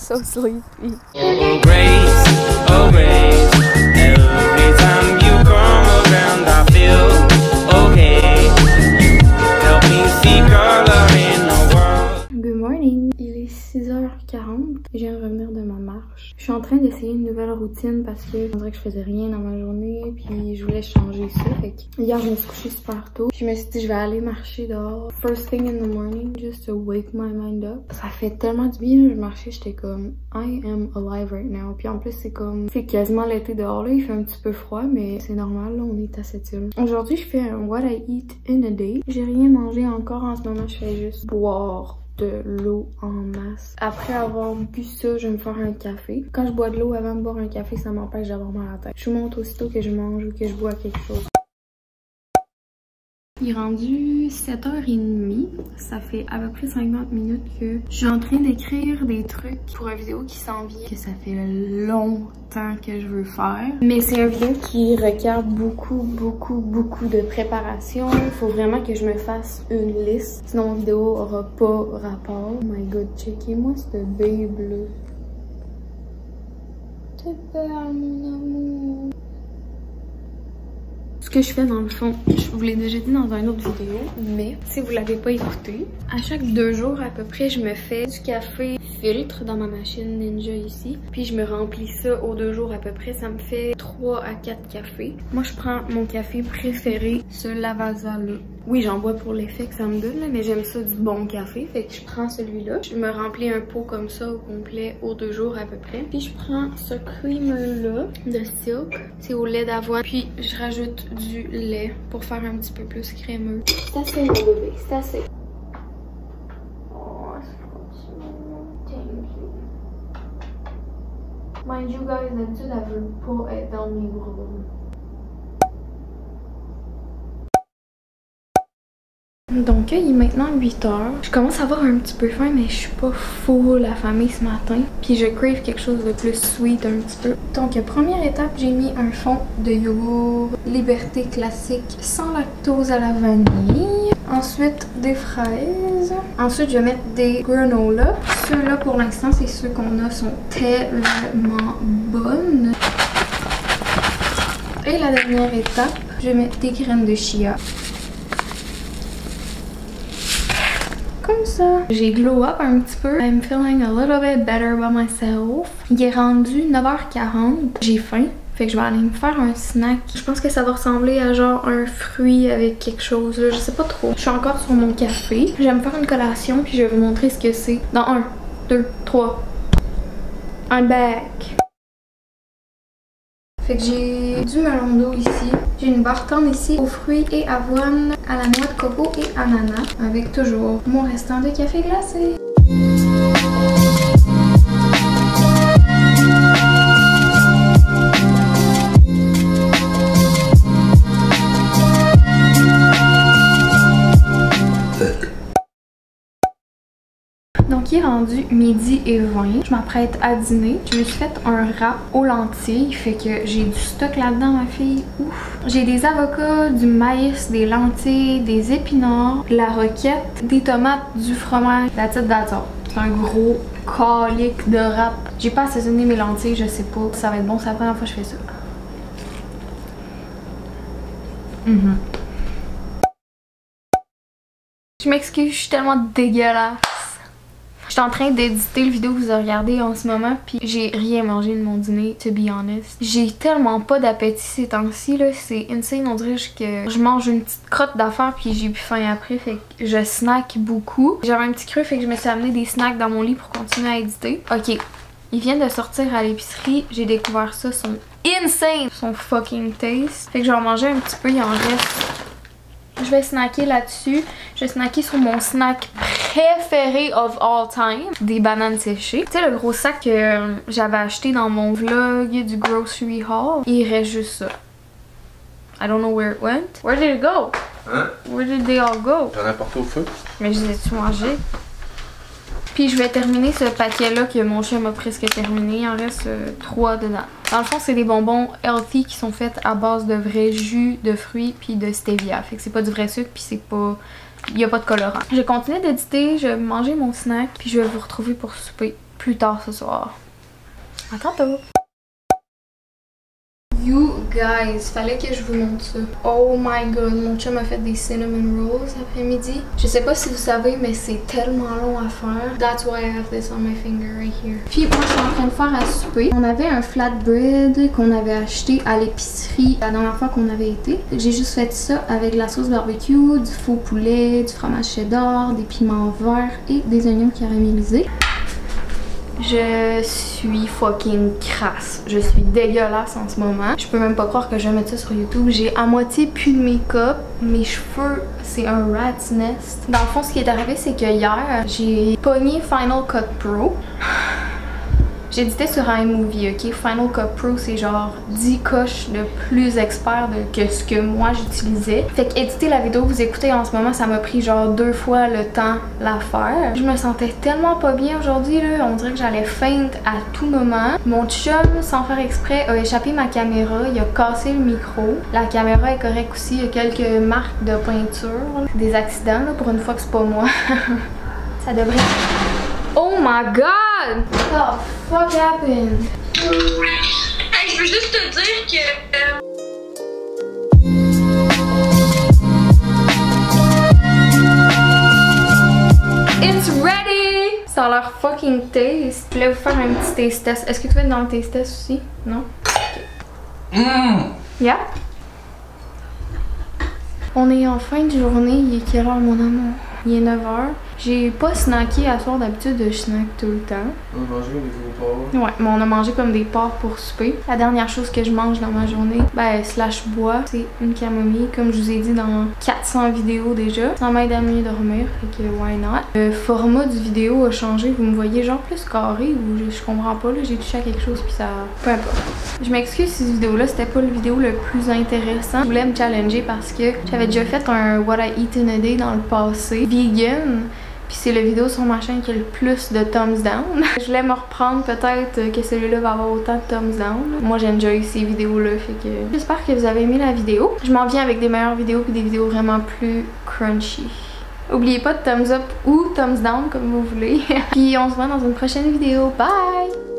So sleepy. Oh grace, oh grace. Every time you come around, I feel okay. Help me see color in the world. Good morning. Il est 6h40. Je viens de revenir de ma marche. Je suis en train d'essayer une nouvelle routine parce que on dirait que je faisais rien dans ma journée. Puis je voulais changer ça. Fait que hier, je me suis couchée super tôt. Puis je me suis dit, je vais aller marcher dehors. First thing in the morning, just to wake my mind up. Ça fait tellement du bien. Je marchais, j'étais comme, I am alive right now. Puis en plus, c'est quasiment l'été dehors. Là, il fait un petit peu froid, mais c'est normal. Là, on est à cette île. Aujourd'hui, je fais un what I eat in a day. J'ai rien mangé encore en ce moment. Je fais juste boire de l'eau en masse. Après avoir bu ça, je vais me faire un café. Quand je bois de l'eau avant de boire un café, ça m'empêche d'avoir mal à la tête. Je monte aussitôt que je mange ou que je bois quelque chose. Il est rendu 7h30. Ça fait à peu près 50 minutes que je suis en train d'écrire des trucs pour une vidéo qui s'en vient. Que ça fait longtemps que je veux faire. Mais c'est une vidéo qui requiert beaucoup de préparation. Il faut vraiment que je me fasse une liste. Sinon, ma vidéo aura pas rapport. Oh my god, checkez-moi cette baie bleue. T'es belle, mon amour. Ce que je fais dans le fond, je vous l'ai déjà dit dans une autre vidéo, mais si vous l'avez pas écouté, à chaque 2 jours à peu près, je me fais du café filtre dans ma machine Ninja ici, puis je me remplis ça aux 2 jours à peu près, ça me fait 3 à 4 cafés. Moi je prends mon café préféré, ce Lavazza là. Oui, j'en bois pour l'effet que ça me donne, là, mais j'aime ça du bon café, fait que je prends celui-là. Je me remplis un pot comme ça au complet aux 2 jours à peu près. Puis je prends ce creamer-là de Silk, c'est au lait d'avoine. Puis je rajoute du lait pour faire un petit peu plus crémeux. C'est assez, mon bébé, c'est assez. Oh, c'est thank you. Mind you guys, d'habitude, elle veut pas être dans mes bras. Donc il est maintenant 8h. Je commence à avoir un petit peu faim, mais je suis pas full affamée ce matin. Puis je crave quelque chose de plus sweet un petit peu. Donc première étape, j'ai mis un fond de yogourt Liberté classique sans lactose à la vanille. Ensuite des fraises. Ensuite je vais mettre des granola. Ceux-là pour l'instant c'est ceux qu'on a, sont tellement bonnes. Et la dernière étape, je vais mettre des graines de chia. Comme ça. J'ai glow up un petit peu. I'm feeling a little bit better about myself. Il est rendu 9h40. J'ai faim. Fait que je vais aller me faire un snack. Je pense que ça va ressembler à genre un fruit avec quelque chose. Là. Je sais pas trop. Je suis encore sur mon café. Je vais me faire une collation puis je vais vous montrer ce que c'est. Dans 1, 2, 3. I'm back. Fait que j'ai du melon d'eau ici. J'ai une barre-tendre ici aux fruits et avoine, à la noix de coco et ananas. Avec toujours mon restant de café glacé. Donc il est rendu midi et 20. Je m'apprête à dîner. Je me suis fait un wrap aux lentilles. Fait que j'ai du stock là-dedans, ma fille. Ouf! J'ai des avocats, du maïs, des lentilles, des épinards, de la roquette, des tomates, du fromage. That's it, that's all. C'est un gros calique de wrap. J'ai pas assaisonné mes lentilles, je sais pas. Ça va être bon, c'est la première fois que je fais ça. Je m'excuse, je suis tellement dégueulasse. Je suis en train d'éditer le vidéo que vous avez regardé en ce moment, puis j'ai rien mangé de mon dîner, to be honest. J'ai tellement pas d'appétit ces temps-ci, là, c'est insane, on dirait que je mange une petite crotte d'affaires puis j'ai plus faim après, fait que je snack beaucoup. J'avais un petit creux, fait que je me suis amené des snacks dans mon lit pour continuer à éditer. Ok, ils viennent de sortir à l'épicerie, j'ai découvert ça, sont insane, son fucking taste. Fait que je vais en manger un petit peu, il en reste. Je vais snacker là-dessus. Je vais snacker sur mon snack préféré of all time. Des bananes séchées. Tu sais le gros sac que j'avais acheté dans mon vlog du grocery haul. Il reste juste ça. I don't know where it went. Where did it go? Hein? Where did they all go? J'en ai apporté au feu. Mais je les ai-tu mangés? Puis je vais terminer ce paquet-là que mon chien m'a presque terminé. Il en reste 3 dedans. Dans le fond, c'est des bonbons healthy qui sont faits à base de vrai jus de fruits puis de stevia. Fait que c'est pas du vrai sucre puis c'est pas... Il n'y a pas de colorant. Je continue d'éditer, je vais manger mon snack puis je vais vous retrouver pour souper plus tard ce soir. À tantôt! You guys, fallait que je vous montre ça. Oh my god, mon chum a fait des cinnamon rolls après-midi. Je sais pas si vous savez, mais c'est tellement long à faire. That's why I have this on my finger right here. Puis moi, je suis en train de faire à souper. On avait un flatbread qu'on avait acheté à l'épicerie la dernière fois qu'on avait été. J'ai juste fait ça avec de la sauce barbecue, du faux poulet, du fromage cheddar, des piments verts et des oignons caramélisés. Je suis fucking crasse. Je suis dégueulasse en ce moment. Je peux même pas croire que je vais mettre ça sur YouTube. J'ai à moitié plus de make-up. Mes cheveux, c'est un rat's nest. Dans le fond, ce qui est arrivé, c'est que hier, j'ai pogné Final Cut Pro. J'ai édité sur iMovie, ok? Final Cut Pro, c'est genre 10 coches de plus expert que ce que moi j'utilisais. Fait que éditer la vidéo que vous écoutez en ce moment, ça m'a pris genre 2 fois le temps la faire. Je me sentais tellement pas bien aujourd'hui, là. On dirait que j'allais faint à tout moment. Mon chum, sans faire exprès, a échappé ma caméra. Il a cassé le micro. La caméra est correcte aussi. Il y a quelques marques de peinture. Des accidents, là, pour une fois que c'est pas moi. Ça devrait... Oh my god! What the fuck happened? Hey, je veux juste te dire que... It's ready! Ça a l'air fucking taste. Je voulais vous faire un petit taste test. Est-ce que tu veux être dans le taste test aussi? Non? Yeah? On est en fin de journée. Il est quelle heure, mon amour? Il est 9h. J'ai pas snacké à soir, d'habitude je snack tout le temps. On a mangé des porcs. Ouais, mais on a mangé comme des porcs pour souper. La dernière chose que je mange dans ma journée, ben slash bois, c'est une camomille. Comme je vous ai dit dans 400 vidéos déjà. Ça m'aide à mieux dormir, fait que why not. Le format du vidéo a changé, vous me voyez genre plus carré ou je comprends pas, là, j'ai touché à quelque chose puis ça... Peu importe. Je m'excuse si cette vidéo là c'était pas le vidéo le plus intéressant. Je voulais me challenger parce que j'avais déjà fait un What I Eat in a Day dans le passé, vegan. Puis c'est la vidéo sur ma chaîne qui a le plus de thumbs down. Je voulais me reprendre, peut-être que celui-là va avoir autant de thumbs down. Moi j'enjoy ces vidéos-là, fait que j'espère que vous avez aimé la vidéo. Je m'en viens avec des meilleures vidéos puis des vidéos vraiment plus crunchy. N'oubliez pas de thumbs up ou thumbs down comme vous voulez. Puis on se voit dans une prochaine vidéo. Bye!